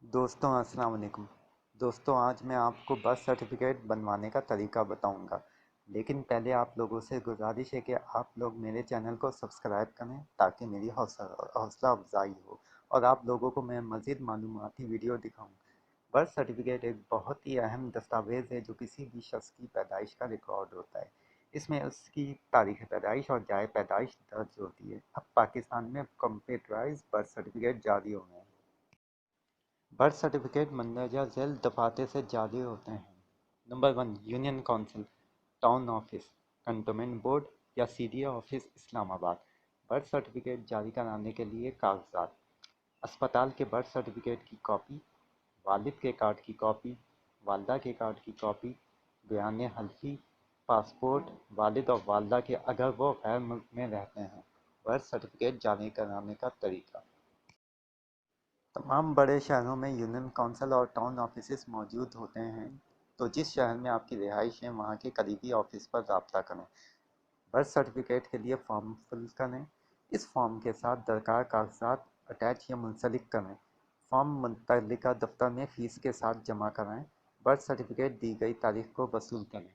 दोस्तों अस्सलाम वालेकुम। दोस्तों आज मैं आपको बर्थ सर्टिफिकेट बनवाने का तरीका बताऊंगा, लेकिन पहले आप लोगों से गुजारिश है कि आप लोग मेरे चैनल को सब्सक्राइब करें ताकि मेरी हौसला अफजाई हो और आप लोगों को मैं मज़ीद मालूमाती वीडियो दिखाऊं। बर्थ सर्टिफिकेट एक बहुत ही अहम दस्तावेज़ है जो किसी भी शख्स की पैदाइश का रिकॉर्ड होता है। इसमें उसकी तारीख़ पैदाइश और जाए पैदाइश दर्ज होती है। अब पाकिस्तान में कंप्यूटराइज बर्थ सर्टिफिकेट जारी हो गए हैं। बर्थ सर्टिफिकेट मंदरजा झैल दफातर से जारी होते हैं। Number 1, union council, town office, cantonment board या CDA office Islamabad. Birth certificate जारी कराने के लिए कागजात: अस्पताल के बर्थ सर्टिफिकेट की कॉपी, वालिद के कार्ड की कॉपी, वालदा के कार्ड की कॉपी, बयान हल्फी, पासपोर्ट वालिद और वालदा के अगर वो गैर मुल्क में रहते हैं। बर्थ सर्टिफिकेट जारी कराने का तरीका: तमाम बड़े शहरों में यूनियन काउंसिल और टाउन ऑफिसेस मौजूद होते हैं, तो जिस शहर में आपकी रिहाइश है वहाँ के करीबी ऑफिस पर रब्ता करें। बर्थ सर्टिफिकेट के लिए फॉर्म फिल करें। इस फॉर्म के साथ दरकार कागजात अटैच या मुंसलिक करें। फॉर्म मुतल्लिका दफ्तर में फ़ीस के साथ जमा कराएं। बर्थ सर्टिफिकेट दी गई तारीख को वसूल करें।